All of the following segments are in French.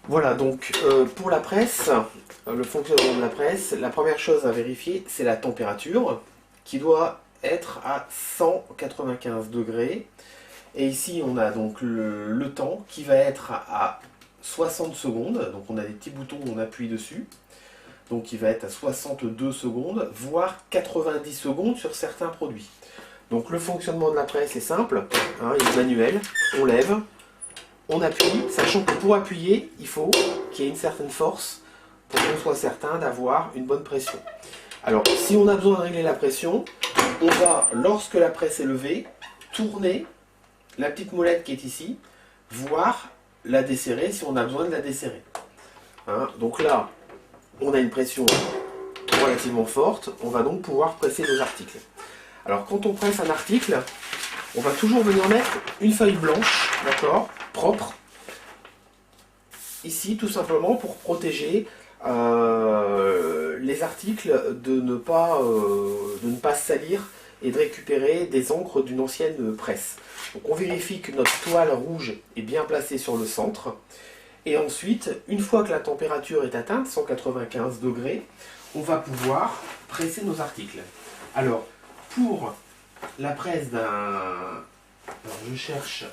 Voilà, donc pour la presse, le fonctionnement de la presse, la première chose à vérifier, c'est la température qui doit être à 195 degrés. Et ici, on a donc le temps qui va être à 60 secondes. Donc on a des petits boutons où on appuie dessus. Donc il va être à 62 secondes, voire 90 secondes sur certains produits. Donc le fonctionnement de la presse est simple, hein, il est manuel, on lève, on appuie, sachant que pour appuyer, il faut qu'il y ait une certaine force pour qu'on soit certain d'avoir une bonne pression. Alors, si on a besoin de régler la pression, on va, lorsque la presse est levée, tourner la petite molette qui est ici, voire la desserrer si on a besoin de la desserrer. Hein, donc là, on a une pression relativement forte, on va donc pouvoir presser nos articles. Alors, quand on presse un article, on va toujours venir mettre une feuille blanche, d'accord, propre, ici tout simplement pour protéger les articles de ne pas se salir et de récupérer des encres d'une ancienne presse. Donc on vérifie que notre toile rouge est bien placée sur le centre. Et ensuite, une fois que la température est atteinte, 195 degrés, on va pouvoir presser nos articles. Alors, pour la presse d'un... Alors, je cherche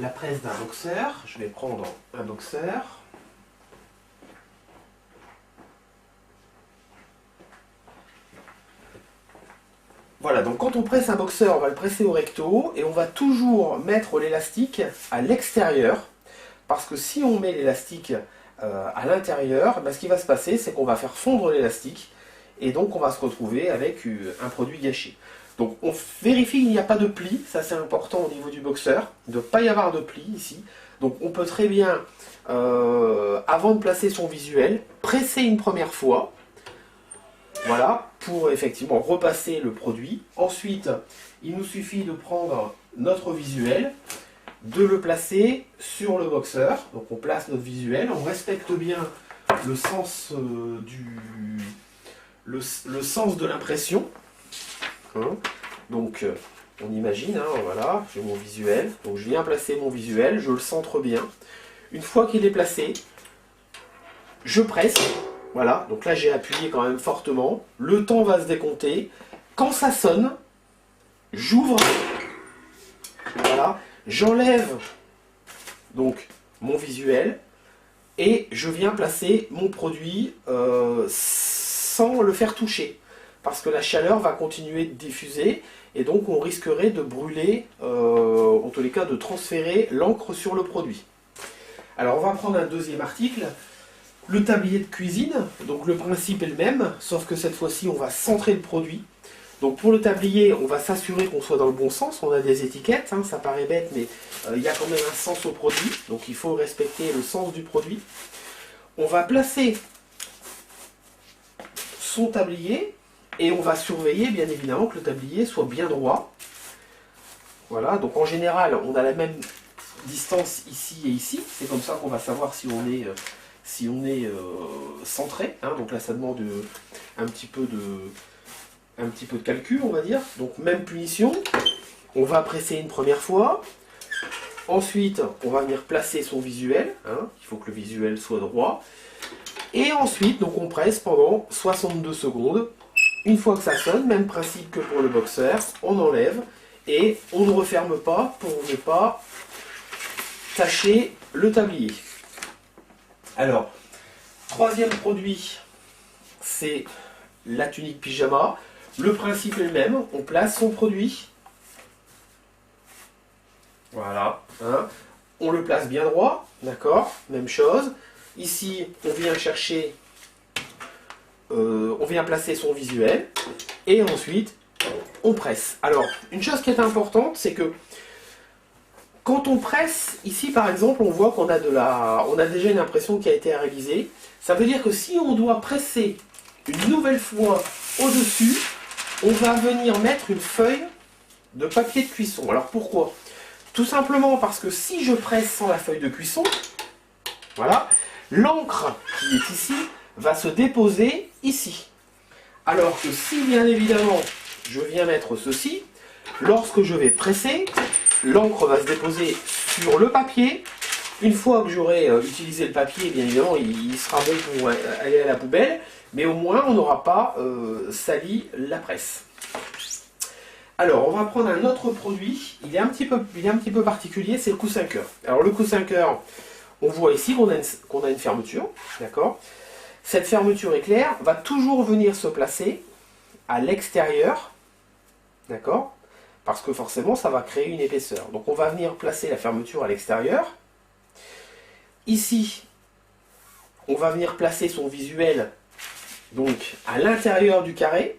la presse d'un boxeur. Je vais prendre un boxeur. Voilà, donc quand on presse un boxeur, on va le presser au recto et on va toujours mettre l'élastique à l'extérieur. Parce que si on met l'élastique à l'intérieur, ben, ce qui va se passer, c'est qu'on va faire fondre l'élastique et donc on va se retrouver avec un produit gâché. Donc on vérifie qu'il n'y a pas de pli, ça c'est important au niveau du boxeur, de ne pas y avoir de pli ici. Donc on peut très bien, avant de placer son visuel, presser une première fois, voilà, pour effectivement repasser le produit. Ensuite, il nous suffit de prendre notre visuel, de le placer sur le boxeur. Donc on place notre visuel, on respecte bien le sens le sens de l'impression. Hein, donc on imagine, hein, voilà, j'ai mon visuel. Donc je viens placer mon visuel, je le centre bien. Une fois qu'il est placé, je presse. Voilà, donc là j'ai appuyé quand même fortement. Le temps va se décompter. Quand ça sonne, j'ouvre. Voilà. J'enlève donc mon visuel et je viens placer mon produit sans le faire toucher parce que la chaleur va continuer de diffuser et donc on risquerait de brûler, en tous les cas de transférer l'encre sur le produit. Alors on va prendre un deuxième article, le tablier de cuisine. Donc le principe est le même, sauf que cette fois-ci on va centrer le produit. Donc pour le tablier, on va s'assurer qu'on soit dans le bon sens. On a des étiquettes, hein, ça paraît bête, mais il y a quand même un sens au produit. Donc il faut respecter le sens du produit. On va placer son tablier et on va surveiller bien évidemment que le tablier soit bien droit. Voilà, donc en général, on a la même distance ici et ici. C'est comme ça qu'on va savoir si on est centré. Hein. Donc là, ça demande un petit peu de calcul, on va dire. Donc même punition, on va presser une première fois. Ensuite, on va venir placer son visuel. Hein. Il faut que le visuel soit droit. Et ensuite, donc on presse pendant 62 secondes. Une fois que ça sonne, même principe que pour le boxeur, on enlève et on ne referme pas pour ne pas tacher le tablier. Alors, troisième produit, c'est la tunique pyjama. Le principe est le même, on place son produit. Voilà. Hein. On le place bien droit, d'accord, même chose. Ici, on vient chercher, on vient placer son visuel. Et ensuite, on presse. Alors, une chose qui est importante, c'est que quand on presse, ici par exemple, on voit qu'on a on a déjà une impression qui a été réalisée. Ça veut dire que si on doit presser une nouvelle fois au-dessus, on va venir mettre une feuille de papier de cuisson. Alors pourquoi? Tout simplement parce que si je presse sans la feuille de cuisson, voilà, l'encre qui est ici va se déposer ici. Alors que si bien évidemment je viens mettre ceci, lorsque je vais presser, l'encre va se déposer sur le papier Une fois que j'aurai utilisé le papier, bien évidemment, il sera bon pour aller à la poubelle, mais au moins on n'aura pas sali la presse. Alors, on va prendre un autre produit, il est un petit peu particulier, c'est le coussin cœur. Alors le coussin cœur, on voit ici qu'on a une fermeture, d'accord? Cette fermeture éclair va toujours venir se placer à l'extérieur, d'accord? Parce que forcément, ça va créer une épaisseur. Donc on va venir placer la fermeture à l'extérieur. Ici, on va venir placer son visuel donc à l'intérieur du carré,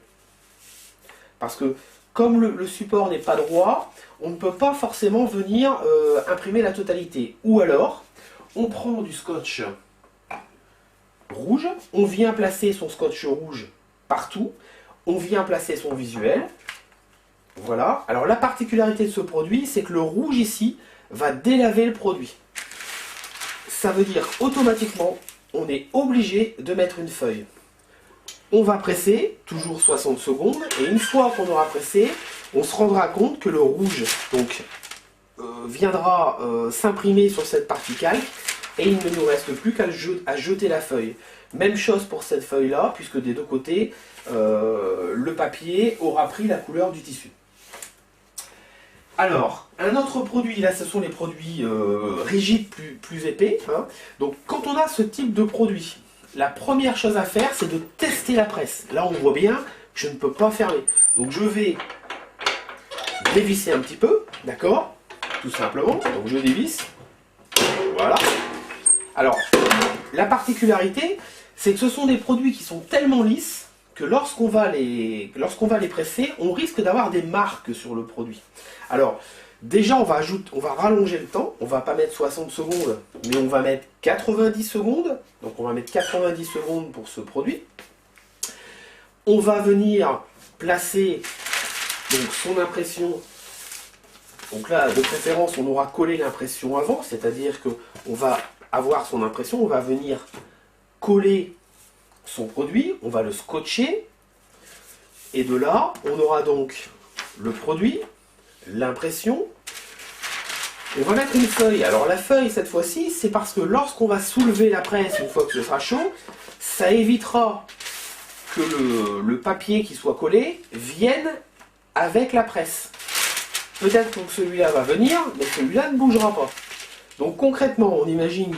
parce que comme le support n'est pas droit, on ne peut pas forcément venir imprimer la totalité. Ou alors, on prend du scotch rouge, on vient placer son scotch rouge partout, on vient placer son visuel. Voilà. Alors la particularité de ce produit, c'est que le rouge ici va délaver le produit. Ça veut dire automatiquement, on est obligé de mettre une feuille. On va presser, toujours 60 secondes, et une fois qu'on aura pressé, on se rendra compte que le rouge donc, viendra s'imprimer sur cette partie calque, et il ne nous reste plus qu'à jeter la feuille. Même chose pour cette feuille-là, puisque des deux côtés, le papier aura pris la couleur du tissu. Alors, un autre produit, là ce sont les produits rigides plus épais. Hein. Donc quand on a ce type de produit, la première chose à faire, c'est de tester la presse. Là, on voit bien que je ne peux pas fermer. Donc, je vais dévisser un petit peu, d'accord? Tout simplement. Donc, je dévisse. Voilà. Alors, la particularité, c'est que ce sont des produits qui sont tellement lisses que lorsqu'on va les presser, on risque d'avoir des marques sur le produit. Alors, déjà, on va rallonger le temps. On ne va pas mettre 60 secondes, mais on va mettre 90 secondes. Donc, on va mettre 90 secondes pour ce produit. On va venir placer donc, son impression. Donc là, de préférence, on aura collé l'impression avant, c'est-à-dire qu'on va avoir son impression, on va venir coller son produit, on va le scotcher. Et de là, on aura donc le produit, l'impression. On va mettre une feuille. Alors la feuille, cette fois-ci, c'est parce que lorsqu'on va soulever la presse, une fois que ce sera chaud, ça évitera que le papier qui soit collé vienne avec la presse. Peut-être que celui-là va venir, mais celui-là ne bougera pas. Donc concrètement, on imagine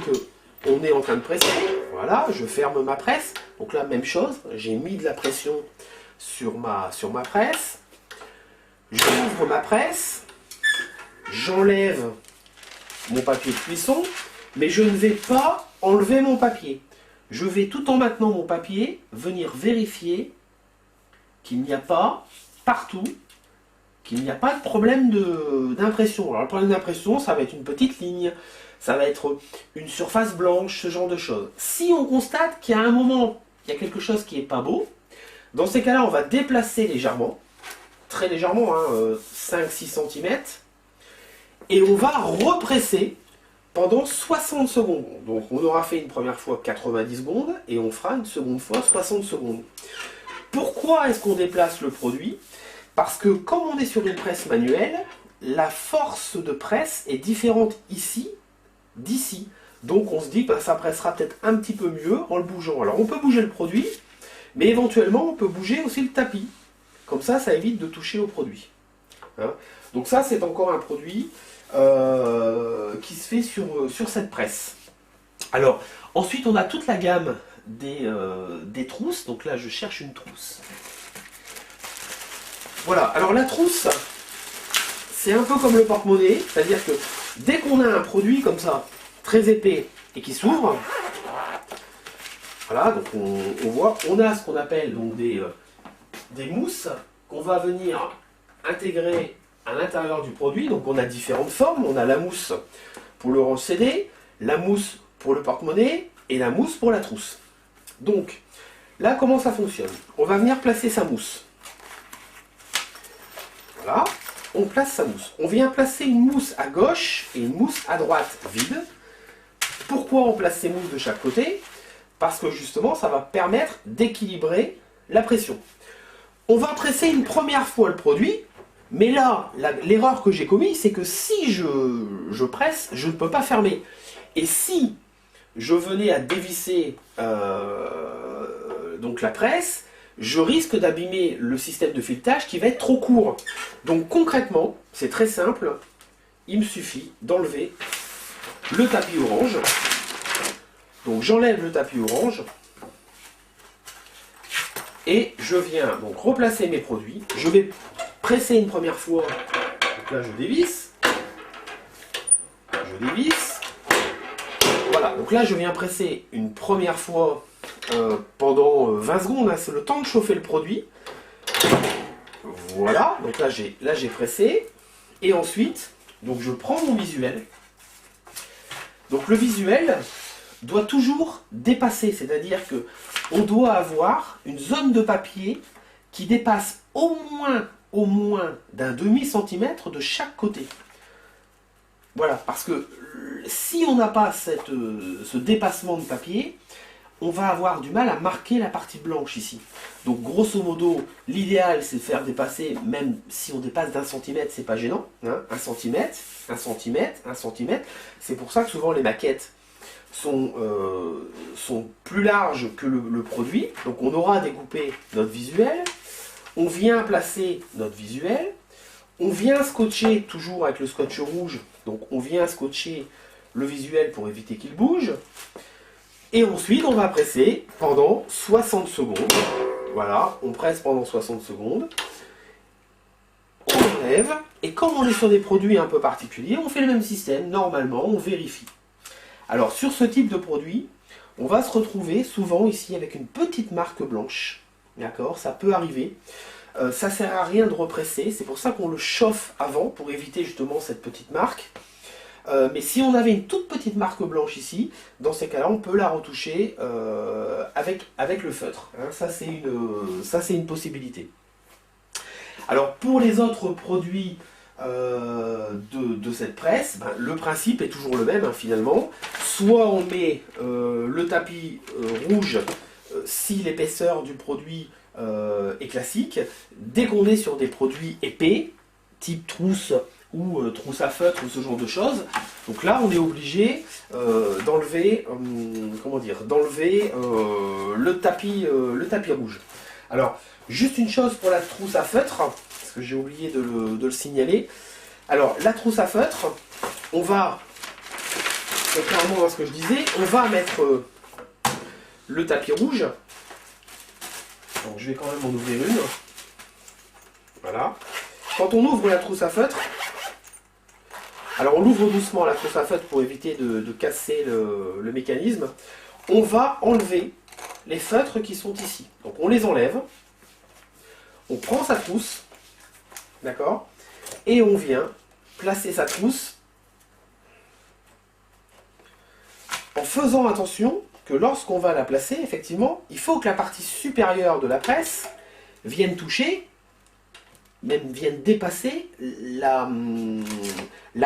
qu'on est en train de presser. Voilà, je ferme ma presse. Donc là, même chose, j'ai mis de la pression sur ma presse. J'ouvre ma presse, j'enlève mon papier de cuisson, mais je ne vais pas enlever mon papier. Je vais, tout en maintenant mon papier, venir vérifier qu'il n'y a pas, partout, qu'il n'y a pas de problème d'impression. Alors le problème d'impression, ça va être une petite ligne, ça va être une surface blanche, ce genre de choses. Si on constate qu'il y a un moment, il y a quelque chose qui n'est pas beau, dans ces cas-là, on va déplacer légèrement, très légèrement, hein, 5-6 cm, et on va represser pendant 60 secondes. Donc on aura fait une première fois 90 secondes, et on fera une seconde fois 60 secondes. Pourquoi est-ce qu'on déplace le produit? Parce que comme on est sur une presse manuelle, la force de presse est différente ici d'ici. Donc on se dit que ça pressera peut-être un petit peu mieux en le bougeant. Alors on peut bouger le produit, mais éventuellement on peut bouger aussi le tapis. Comme ça, ça évite de toucher au produit. Hein. Donc ça, c'est encore un produit qui se fait sur cette presse. Alors, ensuite, on a toute la gamme des trousses. Donc là, je cherche une trousse. Voilà, alors la trousse, c'est un peu comme le porte-monnaie, c'est-à-dire que dès qu'on a un produit comme ça, très épais, et qui s'ouvre, voilà, donc on voit, on a ce qu'on appelle donc des mousses qu'on va venir intégrer à l'intérieur du produit. Donc on a différentes formes, on a la mousse pour le range CD, la mousse pour le porte-monnaie et la mousse pour la trousse. Donc là, comment ça fonctionne? On va venir placer sa mousse. Voilà, on place sa mousse. On vient placer une mousse à gauche et une mousse à droite vide. Pourquoi on place ces mousses de chaque côté? Parce que justement, ça va permettre d'équilibrer la pression. On va presser une première fois le produit, mais là, l'erreur que j'ai commise, c'est que si je presse, je ne peux pas fermer. Et si je venais à dévisser donc la presse, je risque d'abîmer le système de filetage qui va être trop court. Donc concrètement, c'est très simple, il me suffit d'enlever le tapis orange. Donc j'enlève le tapis orange et je viens donc replacer mes produits. Je vais presser une première fois, donc là je dévisse. Je dévisse. Voilà, donc là je viens presser une première fois pendant 20 secondes, hein, c'est le temps de chauffer le produit. Voilà, donc là j'ai pressé. Et ensuite, donc je prends mon visuel. Donc le visuel doit toujours dépasser, c'est-à-dire que on doit avoir une zone de papier qui dépasse au moins d'un demi-centimètre de chaque côté. Voilà, parce que si on n'a pas ce dépassement de papier, on va avoir du mal à marquer la partie blanche ici. Donc grosso modo, l'idéal c'est de faire dépasser, même si on dépasse d'1 centimètre, c'est pas gênant. Hein, 1 centimètre, 1 centimètre, 1 centimètre. C'est pour ça que souvent les maquettes sont plus larges que le produit. Donc on aura découpé notre visuel, on vient placer notre visuel, on vient scotcher toujours avec le scotch rouge, donc on vient scotcher le visuel pour éviter qu'il bouge. Et ensuite, on va presser pendant 60 secondes. Voilà, on presse pendant 60 secondes. On enlève. Et comme on est sur des produits un peu particuliers, on fait le même système. Normalement, on vérifie. Alors, sur ce type de produit, on va se retrouver souvent ici avec une petite marque blanche. D'accord, ça peut arriver. Ça ne sert à rien de represser. C'est pour ça qu'on le chauffe avant, pour éviter justement cette petite marque. Mais si on avait une toute petite marque blanche ici, dans ces cas-là, on peut la retoucher avec le feutre. Hein, ça, c'est une possibilité. Alors, pour les autres produits de cette presse, ben, le principe est toujours le même, hein, finalement. Soit on met le tapis rouge si l'épaisseur du produit est classique. Dès qu'on est sur des produits épais, type trousse, ou trousse à feutre ou ce genre de choses. Donc là, on est obligé d'enlever le tapis rouge. Alors, juste une chose pour la trousse à feutre, parce que j'ai oublié de le signaler. Alors, la trousse à feutre, on va, contrairement à ce que je disais, on va mettre le tapis rouge. Donc, je vais quand même en ouvrir une. Voilà. Quand on ouvre la trousse à feutre, alors on l'ouvre doucement la trousse à feutre pour éviter de casser le mécanisme. On va enlever les feutres qui sont ici. Donc on les enlève. On prend sa trousse. D'accord. Et on vient placer sa trousse. En faisant attention que lorsqu'on va la placer, effectivement, il faut que la partie supérieure de la presse vienne toucher, même viennent dépasser la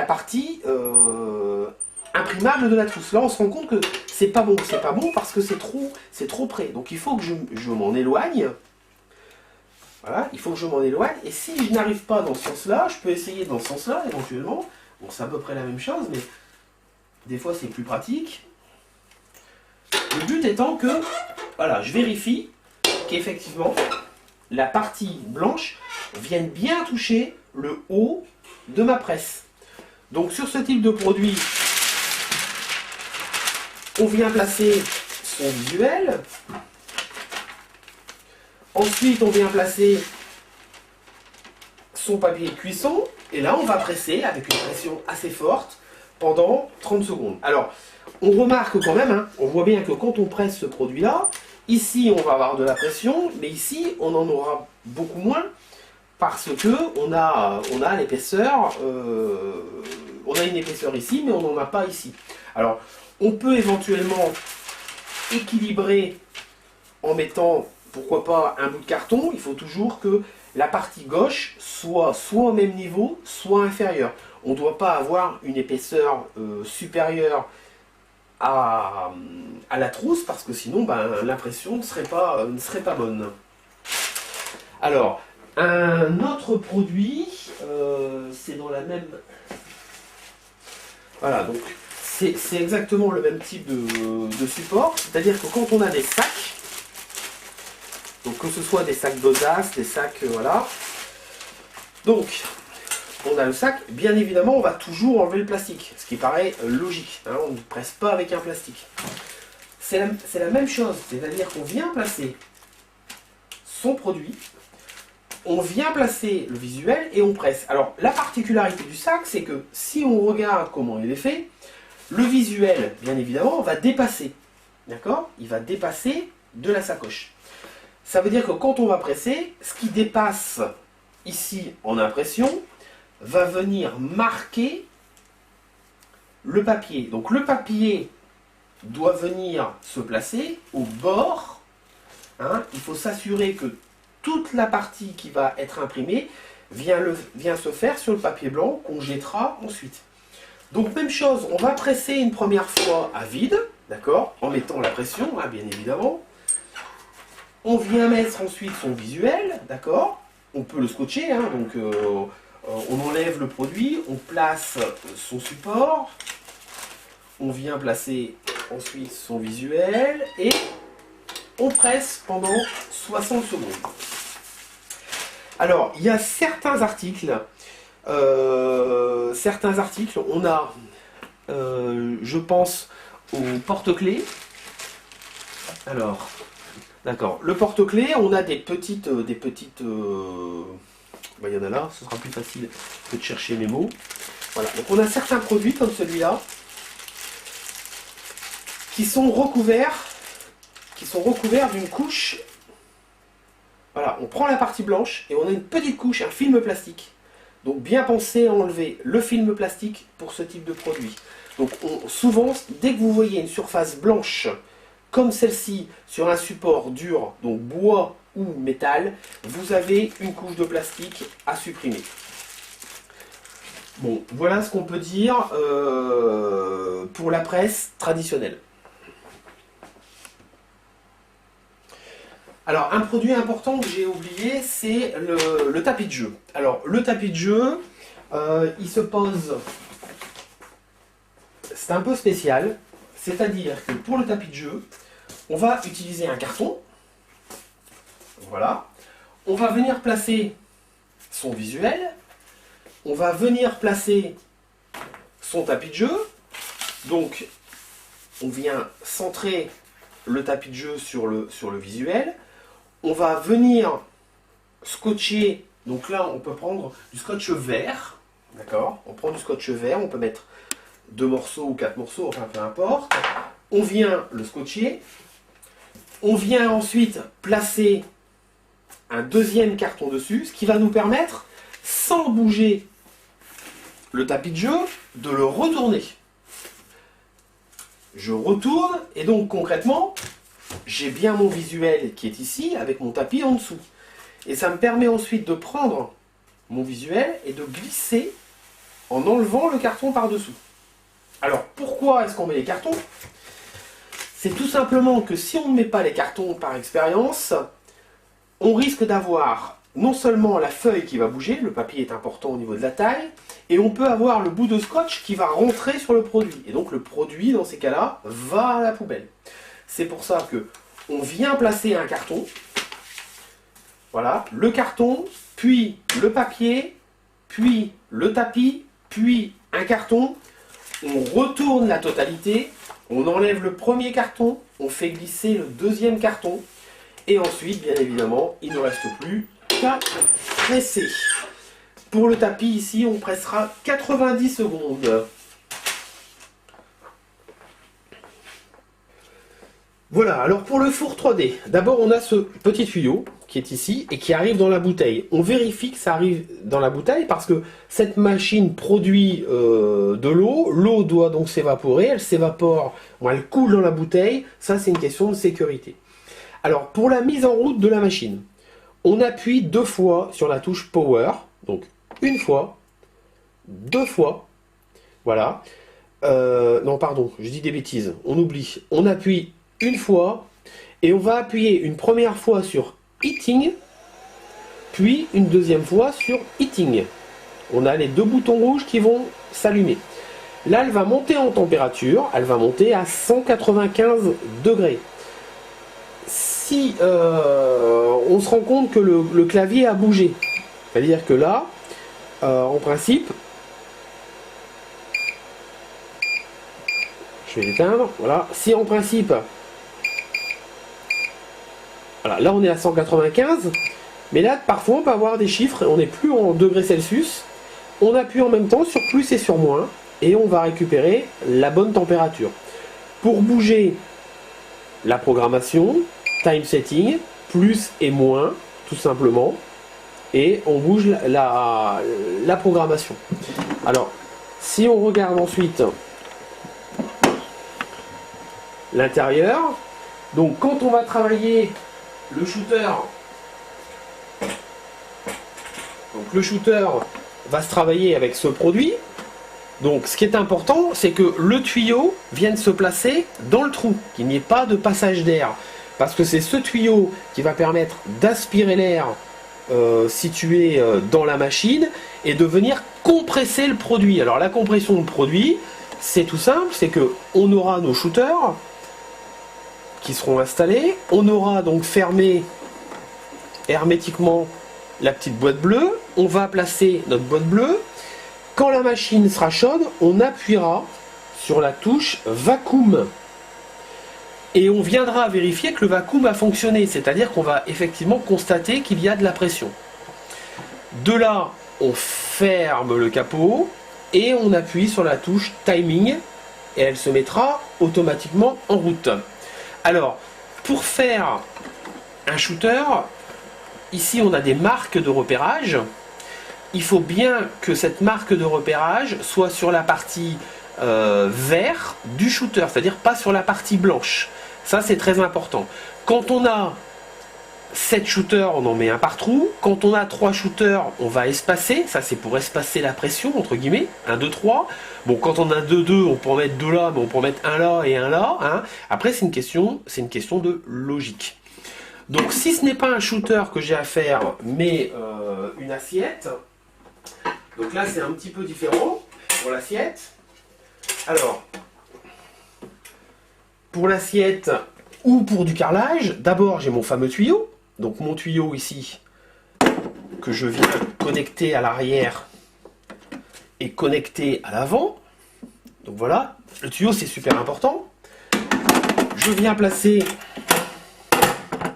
partie imprimable de la trousse. Là, on se rend compte que c'est pas bon parce que c'est trop près. Donc il faut que je m'en éloigne. Voilà, il faut que je m'en éloigne. Et si je n'arrive pas dans ce sens-là, je peux essayer dans ce sens-là, éventuellement. Bon, c'est à peu près la même chose, mais des fois c'est plus pratique. Le but étant que, voilà, je vérifie qu'effectivement, la partie blanche vienne bien toucher le haut de ma presse. Donc sur ce type de produit, on vient placer son visuel. Ensuite, on vient placer son papier de cuisson. Et là, on va presser avec une pression assez forte pendant 30 secondes. Alors, on remarque quand même, hein, on voit bien que quand on presse ce produit-là, ici, on va avoir de la pression, mais ici, on en aura beaucoup moins parce que on a l'épaisseur, on a une épaisseur ici, mais on n'en a pas ici. Alors, on peut éventuellement équilibrer en mettant, pourquoi pas, un bout de carton. Il faut toujours que la partie gauche soit au même niveau, soit inférieure. On ne doit pas avoir une épaisseur supérieure à la trousse, parce que sinon ben, l'impression ne serait pas bonne. Alors, un autre produit, c'est dans la même... Voilà, donc c'est exactement le même type de support, c'est-à-dire que quand on a des sacs, donc que ce soit des sacs d'Odas, des sacs, voilà, donc on a le sac, bien évidemment on va toujours enlever le plastique, ce qui paraît logique, hein, on ne presse pas avec un plastique. C'est la même chose, c'est-à-dire qu'on vient placer son produit, on vient placer le visuel et on presse. Alors la particularité du sac, c'est que si on regarde comment il est fait, le visuel, bien évidemment, va dépasser. D'accord? Il va dépasser de la sacoche. Ça veut dire que quand on va presser, ce qui dépasse ici en impression va venir marquer le papier. Donc le papier doit venir se placer au bord. Hein, il faut s'assurer que toute la partie qui va être imprimée vient se faire sur le papier blanc qu'on jettera ensuite. Donc même chose, on va presser une première fois à vide, d'accord, en mettant la pression, hein, bien évidemment. On vient mettre ensuite son visuel, d'accord. On peut le scotcher, hein, donc on enlève le produit, on place son support, on vient placer ensuite son visuel et on presse pendant 60 secondes. Alors, il y a certains articles, on a, je pense, au porte-clés. Alors, d'accord, le porte-clés, on a des petites, il y en a là, ce sera plus facile que de chercher mes mots. Voilà, donc on a certains produits comme celui-là qui sont recouverts d'une couche. Voilà, on prend la partie blanche et on a une petite couche, un film plastique. Donc bien penser à enlever le film plastique pour ce type de produit. Donc souvent, dès que vous voyez une surface blanche comme celle-ci sur un support dur, donc bois ou métal, vous avez une couche de plastique à supprimer. Bon, voilà ce qu'on peut dire pour la presse traditionnelle. Alors, un produit important que j'ai oublié, c'est le tapis de jeu. Alors, le tapis de jeu, il se pose... C'est un peu spécial, c'est-à-dire que pour le tapis de jeu, on va utiliser un carton. Voilà. On va venir placer son visuel. On va venir placer son tapis de jeu. Donc, on vient centrer le tapis de jeu sur le visuel. On va venir scotcher, donc là on peut prendre du scotch vert, d'accord? On prend du scotch vert, on peut mettre 2 morceaux ou 4 morceaux, enfin peu importe. On vient le scotcher, on vient ensuite placer un deuxième carton dessus, ce qui va nous permettre, sans bouger le tapis de jeu, de le retourner. Je retourne, et donc concrètement, j'ai bien mon visuel qui est ici, avec mon tapis en dessous. Et ça me permet ensuite de prendre mon visuel et de glisser en enlevant le carton par-dessous. Alors, pourquoi est-ce qu'on met les cartons? C'est tout simplement que si on ne met pas les cartons par expérience, on risque d'avoir non seulement la feuille qui va bouger, le papier est important au niveau de la taille, et on peut avoir le bout de scotch qui va rentrer sur le produit. Et donc le produit, dans ces cas-là, va à la poubelle. C'est pour ça que on vient placer un carton, voilà, le carton, puis le papier, puis le tapis, puis un carton. On retourne la totalité, on enlève le premier carton, on fait glisser le deuxième carton, et ensuite, bien évidemment, il ne reste plus qu'à presser. Pour le tapis, ici, on pressera 90 secondes. Voilà, alors pour le four 3D, d'abord on a ce petit tuyau qui est ici et qui arrive dans la bouteille. On vérifie que ça arrive dans la bouteille parce que cette machine produit de l'eau. L'eau doit donc s'évaporer, elle s'évapore, bon, elle coule dans la bouteille. Ça, c'est une question de sécurité. Alors, pour la mise en route de la machine, on appuie 2 fois sur la touche Power. Donc, une fois, 2 fois, voilà. Non, pardon, je dis des bêtises, on oublie. On appuie une fois et on va appuyer une première fois sur Heating, puis une deuxième fois sur Heating. On a les 2 boutons rouges qui vont s'allumer. Là, elle va monter en température, elle va monter à 195 degrés. Si on se rend compte que le clavier a bougé, c'est-à-dire que là, en principe, je vais l'éteindre, voilà, si en principe, voilà, là on est à 195, mais là parfois on peut avoir des chiffres, on n'est plus en degrés Celsius, on appuie en même temps sur plus et sur moins, et on va récupérer la bonne température. Pour bouger la programmation, time setting, plus et moins, tout simplement, et on bouge la programmation. Alors, si on regarde ensuite l'intérieur, donc quand on va travailler le shooter, donc le shooter va se travailler avec ce produit. Donc ce qui est important, c'est que le tuyau vienne se placer dans le trou, qu'il n'y ait pas de passage d'air. Parce que c'est ce tuyau qui va permettre d'aspirer l'air situé dans la machine et de venir compresser le produit. Alors la compression de produit, c'est tout simple, c'est que on aura nos shooters qui seront installés, on aura donc fermé hermétiquement la petite boîte bleue, on va placer notre boîte bleue. Quand la machine sera chaude, on appuiera sur la touche vacuum. Et on viendra vérifier que le vacuum a fonctionné, c'est-à-dire qu'on va effectivement constater qu'il y a de la pression. De là, on ferme le capot et on appuie sur la touche timing et elle se mettra automatiquement en route. Alors, pour faire un shooter, ici on a des marques de repérage. Il faut bien que cette marque de repérage soit sur la partie vert du shooter, c'est-à-dire pas sur la partie blanche. Ça, c'est très important. Quand on a 7 shooters, on en met un par trou. Quand on a 3 shooters, on va espacer. Ça, c'est pour espacer la pression, entre guillemets. 1, 2, 3. Bon, quand on a 2, 2, on peut en mettre 2 là, mais on peut en mettre un là et un là. Hein. Après, c'est une question de logique. Donc, si ce n'est pas un shooter que j'ai à faire, mais une assiette. Donc là, c'est un petit peu différent pour l'assiette. Alors, pour l'assiette ou pour du carrelage, d'abord j'ai mon fameux tuyau. Donc mon tuyau ici, que je viens connecter à l'arrière et connecter à l'avant. Donc voilà, le tuyau c'est super important. Je viens placer...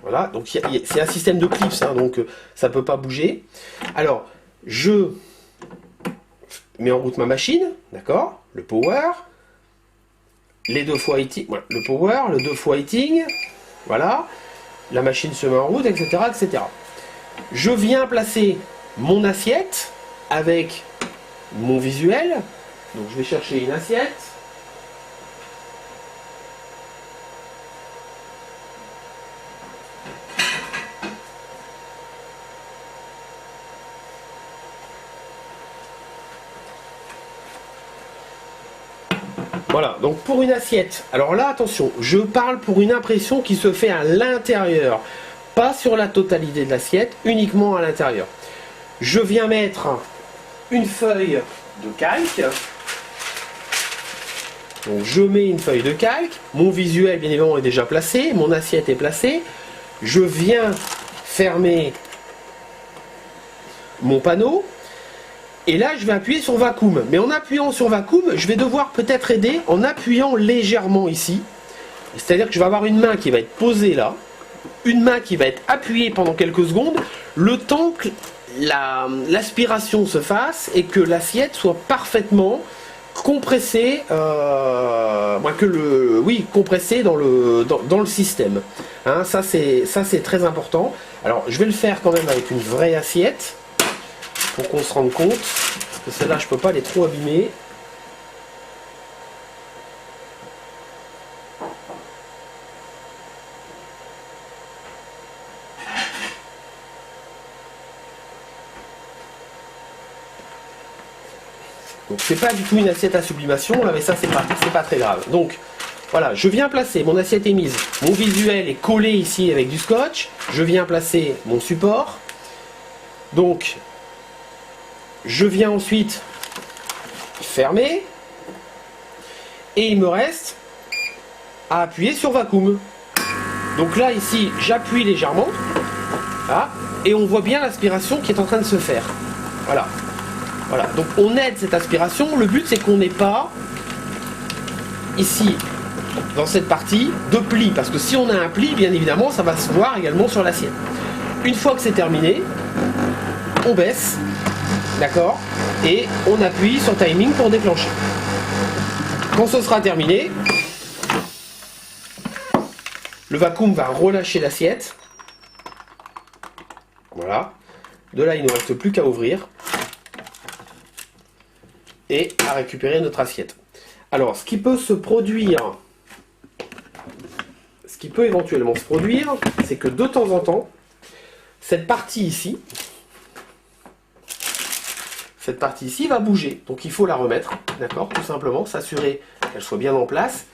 Voilà, donc c'est un système de clips, hein, donc ça ne peut pas bouger. Alors, je mets en route ma machine, d'accord, le power... les 2 fois heating, voilà, le power, le 2 fois heating, voilà, la machine se met en route, etc., etc. Je viens placer mon assiette avec mon visuel, donc je vais chercher une assiette. Voilà, donc pour une assiette, alors là attention, je parle pour une impression qui se fait à l'intérieur, pas sur la totalité de l'assiette, uniquement à l'intérieur. Je viens mettre une feuille de calque, donc je mets une feuille de calque, mon visuel bien évidemment est déjà placé, mon assiette est placée, je viens fermer mon panneau. Et là, je vais appuyer sur vacuum. Mais en appuyant sur vacuum, je vais devoir peut-être aider en appuyant légèrement ici. C'est-à-dire que je vais avoir une main qui va être posée là, une main qui va être appuyée pendant quelques secondes, le temps que l'aspiration se fasse et que l'assiette soit parfaitement compressée, compressée dans le système. Hein, ça c'est très important. Alors, je vais le faire quand même avec une vraie assiette. Pour qu'on se rende compte que celle-là je peux pas les trop abîmer. Donc c'est pas du tout une assiette à sublimation là, mais ça c'est pas très grave. Donc voilà, je viens placer, mon assiette est mise, mon visuel est collé ici avec du scotch, je viens placer mon support. Donc je viens ensuite fermer. Et il me reste à appuyer sur vacuum. Donc là, ici, j'appuie légèrement. Là, et on voit bien l'aspiration qui est en train de se faire. Voilà. Voilà. Donc on aide cette aspiration. Le but, c'est qu'on n'ait pas, ici, dans cette partie, de pli. Parce que si on a un pli, bien évidemment, ça va se voir également sur l'assiette. Une fois que c'est terminé, on baisse. D'accord? Et on appuie sur timing pour déclencher. Quand ce sera terminé, le vacuum va relâcher l'assiette. Voilà. De là, il ne reste plus qu'à ouvrir et à récupérer notre assiette. Alors, ce qui peut éventuellement se produire, c'est que de temps en temps, cette partie ici va bouger. Donc il faut la remettre, d'accord, tout simplement, s'assurer qu'elle soit bien en place.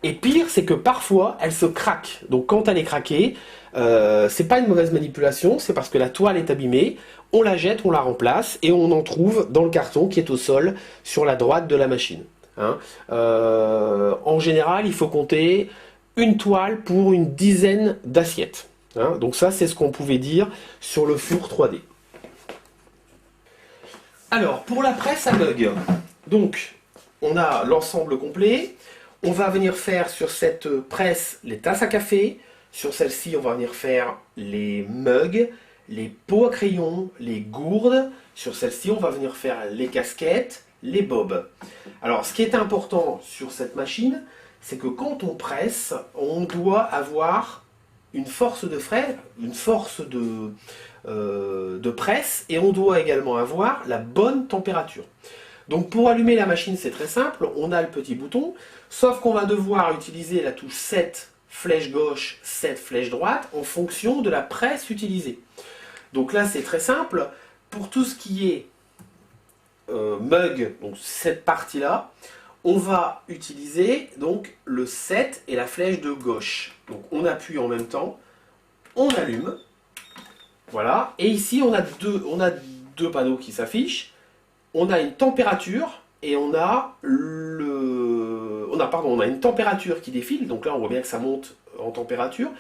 Et pire, c'est que parfois, elle se craque. Donc quand elle est craquée, c'est pas une mauvaise manipulation, c'est parce que la toile est abîmée, on la jette, on la remplace, et on en trouve dans le carton qui est au sol, sur la droite de la machine. Hein. En général, il faut compter une toile pour une dizaine d'assiettes. Hein. Donc ça, c'est ce qu'on pouvait dire sur le four 3D. Alors, pour la presse à mug, donc, on a l'ensemble complet. On va venir faire sur cette presse les tasses à café. Sur celle-ci, on va venir faire les mugs, les pots à crayon, les gourdes. Sur celle-ci, on va venir faire les casquettes, les bobs. Alors, ce qui est important sur cette machine, c'est que quand on presse, on doit avoir une force de frais, une force de presse, et on doit également avoir la bonne température. Donc pour allumer la machine, c'est très simple, on a le petit bouton, sauf qu'on va devoir utiliser la touche 7 flèche gauche, 7 flèche droite, en fonction de la presse utilisée. Donc là, c'est très simple, pour tout ce qui est mug, donc cette partie-là, on va utiliser donc le 7 et la flèche de gauche. Donc on appuie en même temps, on allume, voilà, et ici on a deux panneaux qui s'affichent. On a une température et on a une température qui défile, donc là on voit bien que ça monte en température.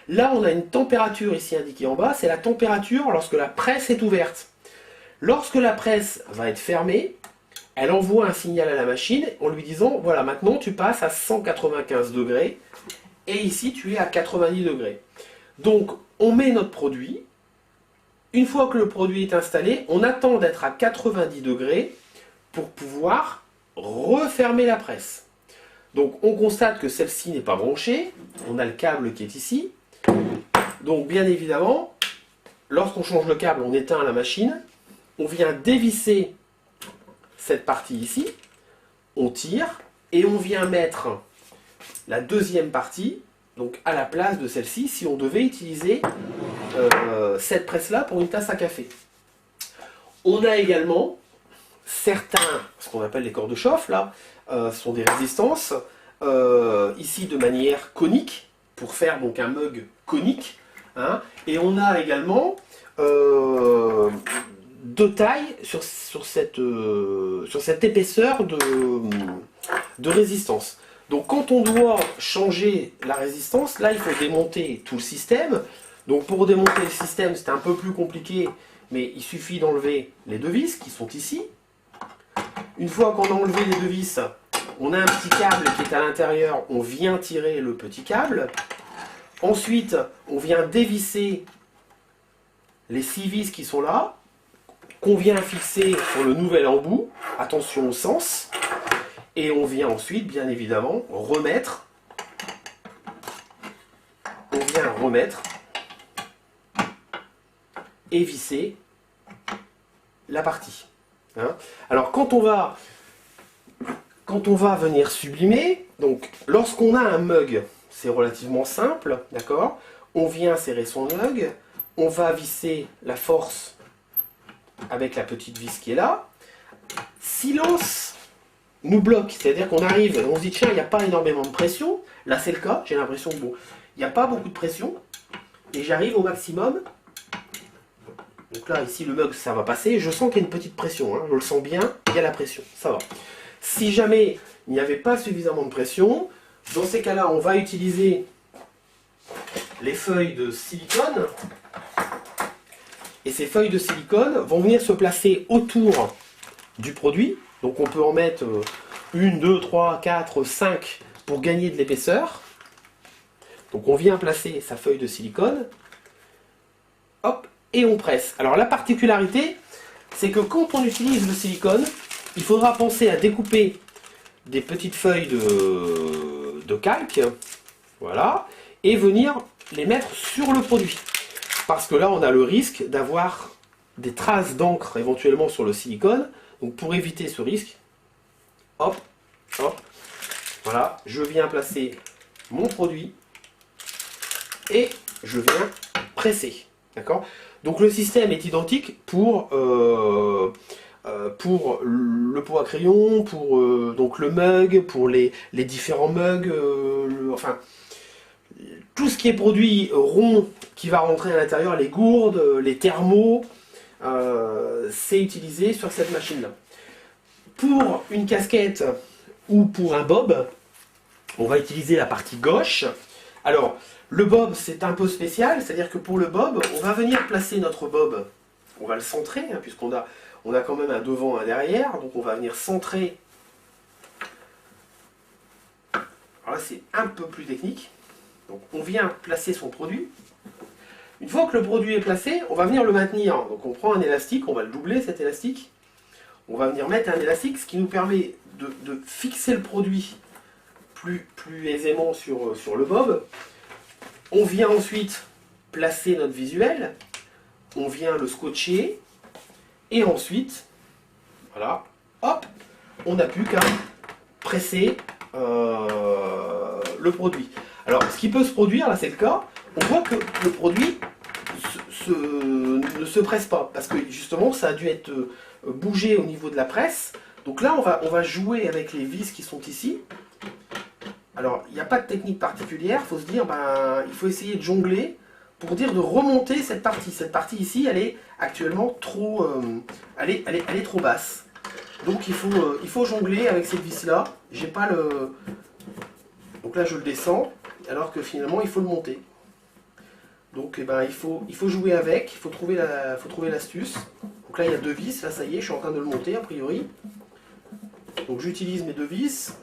Là on a une température ici indiquée en bas, c'est la température lorsque la presse est ouverte. Lorsque la presse va être fermée, elle envoie un signal à la machine en lui disant voilà, maintenant tu passes à 195 degrés et ici tu es à 90 degrés. Donc on met notre produit. Une fois que le produit est installé, on attend d'être à 90 degrés pour pouvoir refermer la presse. Donc on constate que celle-ci n'est pas branchée, on a le câble qui est ici. Donc bien évidemment, lorsqu'on change le câble, on éteint la machine, on vient dévisser cette partie ici, on tire et on vient mettre la deuxième partie donc à la place de celle-ci si on devait utiliser cette presse-là pour une tasse à café. On a également certains, ce qu'on appelle les corps de chauffe, là, sont des résistances, ici de manière conique, pour faire donc un mug conique, hein, et on a également deux tailles sur cette épaisseur de résistance. Donc quand on doit changer la résistance, là il faut démonter tout le système. Donc pour démonter le système, c'est un peu plus compliqué, mais il suffit d'enlever les deux vis qui sont ici. Une fois qu'on a enlevé les deux vis, on a un petit câble qui est à l'intérieur, on vient tirer le petit câble. Ensuite, on vient dévisser les 6 vis qui sont là, qu'on vient fixer sur le nouvel embout, attention au sens, et on vient ensuite, bien évidemment, remettre et visser la partie. Hein. Alors quand on va venir sublimer, donc lorsqu'on a un mug, c'est relativement simple, d'accord? On vient serrer son mug, on va visser la force avec la petite vis qui est là. Si l'os nous bloque, c'est-à-dire qu'on arrive, on se dit tiens, il n'y a pas énormément de pression, là c'est le cas, j'ai l'impression que bon, il n'y a pas beaucoup de pression, et j'arrive au maximum. Donc là, ici, le mug, ça va passer. Je sens qu'il y a une petite pression. Hein. Je le sens bien. Il y a la pression. Ça va. Si jamais il n'y avait pas suffisamment de pression. Dans ces cas-là, on va utiliser les feuilles de silicone. Et ces feuilles de silicone vont venir se placer autour du produit. Donc on peut en mettre 1, 2, 3, 4, 5 pour gagner de l'épaisseur. Donc on vient placer sa feuille de silicone. Hop, et on presse. Alors la particularité, c'est que quand on utilise le silicone, il faudra penser à découper des petites feuilles de calque, voilà, et venir les mettre sur le produit. Parce que là, on a le risque d'avoir des traces d'encre éventuellement sur le silicone. Donc pour éviter ce risque, hop, hop, voilà, je viens placer mon produit et je viens presser. D'accord? Donc le système est identique pour le pot à crayon, pour donc le mug, pour les différents mugs, enfin tout ce qui est produit rond qui va rentrer à l'intérieur, les gourdes, les thermos, c'est utilisé sur cette machine-là. Pour une casquette ou pour un bob, on va utiliser la partie gauche. Alors, le bob, c'est un peu spécial, c'est-à-dire que pour le bob, on va venir placer notre bob, on va le centrer, hein, puisqu'on a quand même un devant, un derrière, donc on va venir centrer. Alors là, c'est un peu plus technique. Donc, on vient placer son produit. Une fois que le produit est placé, on va venir le maintenir. Donc, on prend un élastique, on va le doubler, cet élastique. On va venir mettre un élastique, ce qui nous permet de fixer le produit plus aisément sur le bob. On vient ensuite placer notre visuel. On vient le scotcher. Et ensuite, voilà, hop, on n'a plus qu'à presser le produit. Alors, ce qui peut se produire, là c'est le cas, on voit que le produit ne se presse pas, parce que justement ça a dû être bougé au niveau de la presse. Donc là, on va jouer avec les vis qui sont ici. Alors, il n'y a pas de technique particulière, il faut se dire, il faut essayer de jongler pour dire de remonter cette partie. Cette partie ici, elle est actuellement trop, elle est trop basse. Donc il faut jongler avec cette vis-là. J'ai pas le... Donc là, je le descends, alors que finalement, il faut le monter. Donc il faut jouer avec, il faut trouver l'astuce. Donc là, il y a deux vis, là ça y est, je suis en train de le monter a priori. Donc j'utilise mes deux vis.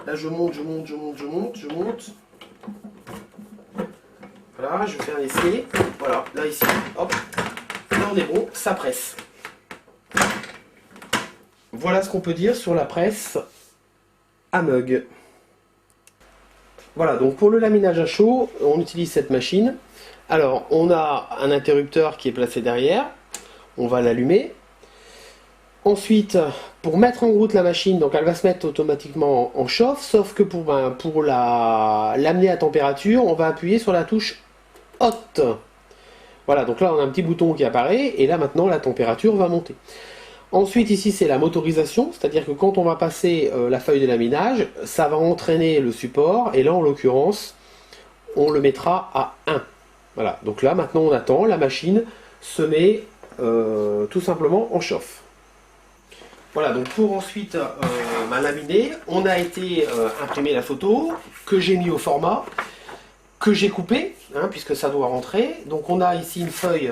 Là, je monte, je monte, je monte, je monte, je monte. Voilà, je fais un essai. Voilà, là ici, hop. Là on est bon, ça presse. Voilà ce qu'on peut dire sur la presse à mug. Voilà, donc pour le laminage à chaud, on utilise cette machine. Alors, on a un interrupteur qui est placé derrière. On va l'allumer. Ensuite, pour mettre en route la machine, donc elle va se mettre automatiquement en chauffe, sauf que pour l'amener à température, on va appuyer sur la touche haute. Voilà, donc là on a un petit bouton qui apparaît, et là maintenant la température va monter. Ensuite ici c'est la motorisation, c'est-à-dire que quand on va passer la feuille de laminage, ça va entraîner le support, et là en l'occurrence, on le mettra à 1. Voilà, donc là maintenant on attend, la machine se met tout simplement en chauffe. Voilà, donc pour ensuite laminer, on a été imprimer la photo, que j'ai mis au format, que j'ai coupé, hein, puisque ça doit rentrer. Donc on a ici une feuille,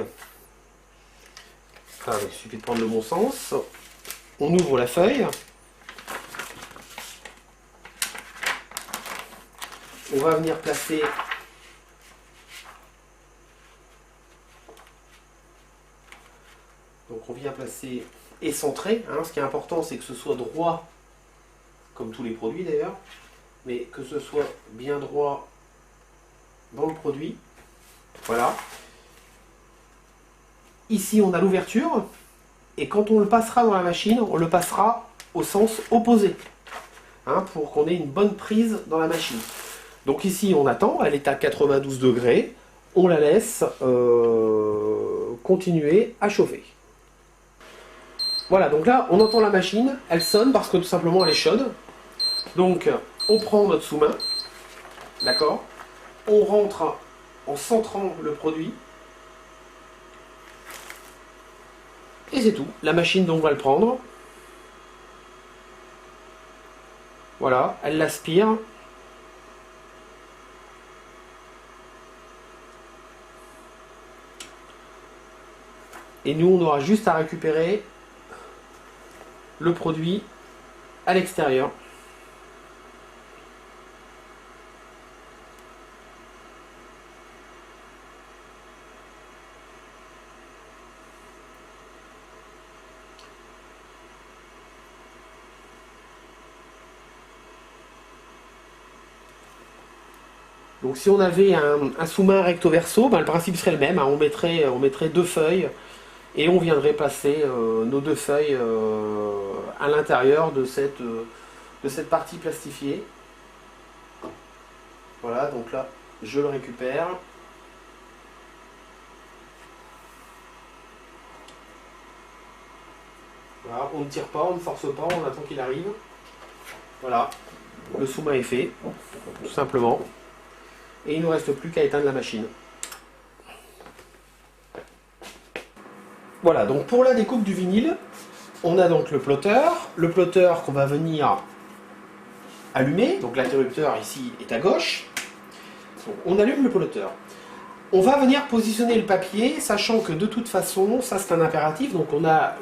enfin, il suffit de prendre le bon sens. On ouvre la feuille. On va venir placer donc on vient placer et centrer, hein. Ce qui est important, c'est que ce soit droit, comme tous les produits d'ailleurs, mais que ce soit bien droit dans le produit. Voilà. Ici, on a l'ouverture, et quand on le passera dans la machine, on le passera au sens opposé, hein, pour qu'on ait une bonne prise dans la machine. Donc ici, on attend, elle est à 92 degrés, on la laisse continuer à chauffer. Voilà, donc là, on entend la machine, elle sonne parce que tout simplement elle est chaude. Donc, on prend notre sous-main, d'accord? On rentre en centrant le produit. Et c'est tout. La machine donc va le prendre. Voilà, elle l'aspire. Et nous, on aura juste à récupérer le produit à l'extérieur. Donc si on avait un sous-main recto verso, ben, le principe serait le même, hein. On mettrait deux feuilles et on viendrait placer nos deux feuilles à l'intérieur de cette partie plastifiée. Voilà, donc là, je le récupère. Voilà, on ne tire pas, on ne force pas, on attend qu'il arrive. Voilà, le sous-main est fait, tout simplement. Et il ne nous reste plus qu'à éteindre la machine. Voilà, donc pour la découpe du vinyle, on a donc le plotter qu'on va venir allumer. Donc l'interrupteur ici est à gauche. Donc on allume le plotter. On va venir positionner le papier, sachant que de toute façon, ça c'est un impératif. Donc on a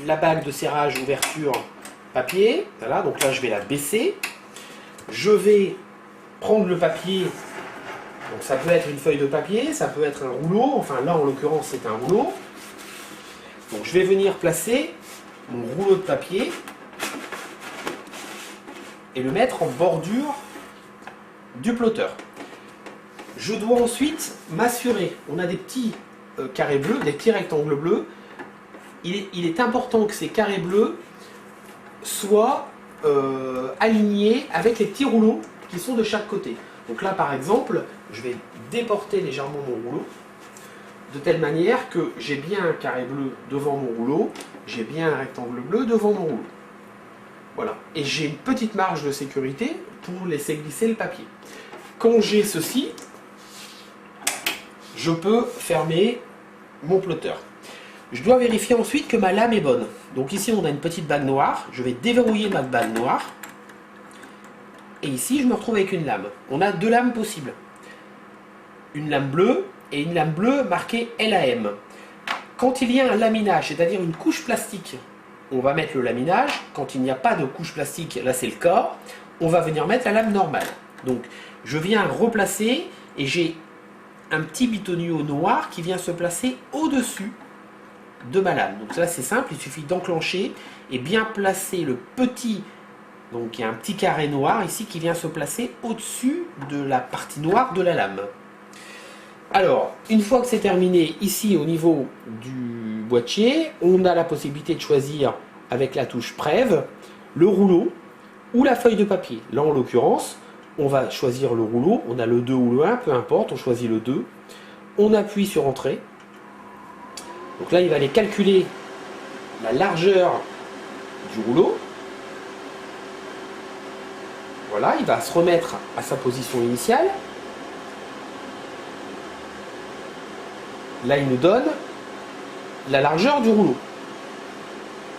la bague de serrage, ouverture, papier. Voilà, donc là je vais la baisser. Je vais prendre le papier. Donc ça peut être une feuille de papier, ça peut être un rouleau. Enfin là en l'occurrence c'est un rouleau. Donc je vais venir placer mon rouleau de papier et le mettre en bordure du plotter. Je dois ensuite m'assurer, on a des petits carrés bleus, des petits rectangles bleus. Il est important que ces carrés bleus soient alignés avec les petits rouleaux qui sont de chaque côté. Donc là par exemple, je vais déporter légèrement mon rouleau de telle manière que j'ai bien un carré bleu devant mon rouleau, j'ai bien un rectangle bleu devant mon rouleau. Voilà. Et j'ai une petite marge de sécurité pour laisser glisser le papier. Quand j'ai ceci, je peux fermer mon plotter. Je dois vérifier ensuite que ma lame est bonne. Donc ici on a une petite bague noire, je vais déverrouiller ma bague noire. Et ici je me retrouve avec une lame. On a deux lames possibles. Une lame bleue et une lame bleue marquée LAM. Quand il y a un laminage, c'est-à-dire une couche plastique, on va mettre le laminage. Quand il n'y a pas de couche plastique, là c'est le cas, on va venir mettre la lame normale. Donc je viens replacer et j'ai un petit bitonio noir qui vient se placer au-dessus de ma lame. Donc là c'est simple, il suffit d'enclencher et bien placer le petit. Donc il y a un petit carré noir ici qui vient se placer au-dessus de la partie noire de la lame. Alors, une fois que c'est terminé, ici au niveau du boîtier, on a la possibilité de choisir avec la touche Prève le rouleau ou la feuille de papier. Là en l'occurrence, on va choisir le rouleau, on a le 2 ou le 1, peu importe, on choisit le 2. On appuie sur Entrée. Donc là, il va aller calculer la largeur du rouleau. Voilà, il va se remettre à sa position initiale. Là, il nous donne la largeur du rouleau.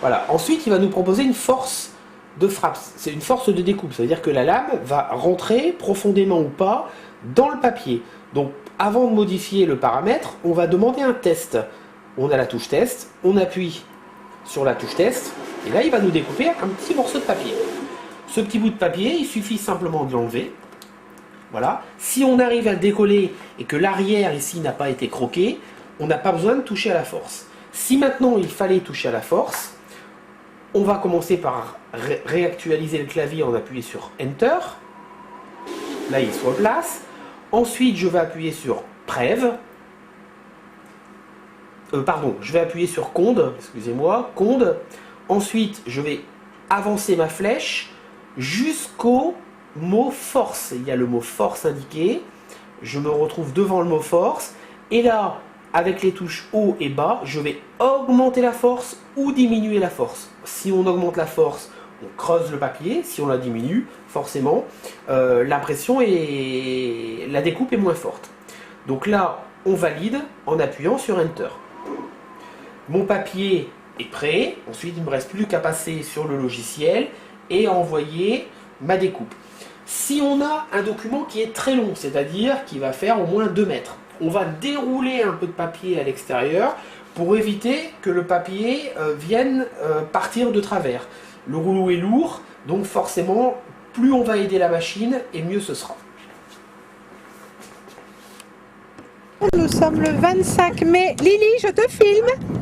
Voilà. Ensuite, il va nous proposer une force de frappe. C'est une force de découpe. Ça veut dire que la lame va rentrer profondément ou pas dans le papier. Donc, avant de modifier le paramètre, on va demander un test. On a la touche test. On appuie sur la touche test. Et là, il va nous découper un petit morceau de papier. Ce petit bout de papier, il suffit simplement de l'enlever. Voilà. Si on arrive à le décoller et que l'arrière ici n'a pas été croqué, on n'a pas besoin de toucher à la force. Si maintenant il fallait toucher à la force, on va commencer par réactualiser le clavier en appuyant sur Enter. Là il se replace. Ensuite je vais appuyer sur Prève. Je vais appuyer sur Conde, excusez-moi, Conde. Ensuite je vais avancer ma flèche jusqu'au mot force. Il y a le mot force indiqué. Je me retrouve devant le mot force. Et là, avec les touches haut et bas, je vais augmenter la force ou diminuer la force. Si on augmente la force, on creuse le papier. Si on la diminue, forcément, l'impression et la découpe est moins forte. Donc là, on valide en appuyant sur Enter. Mon papier est prêt. Ensuite, il ne me reste plus qu'à passer sur le logiciel et à envoyer ma découpe. Si on a un document qui est très long, c'est-à-dire qui va faire au moins 2 mètres, on va dérouler un peu de papier à l'extérieur pour éviter que le papier vienne partir de travers. Le rouleau est lourd, donc forcément, plus on va aider la machine, et mieux ce sera. Nous sommes le 25 mai. Lily, je te filme.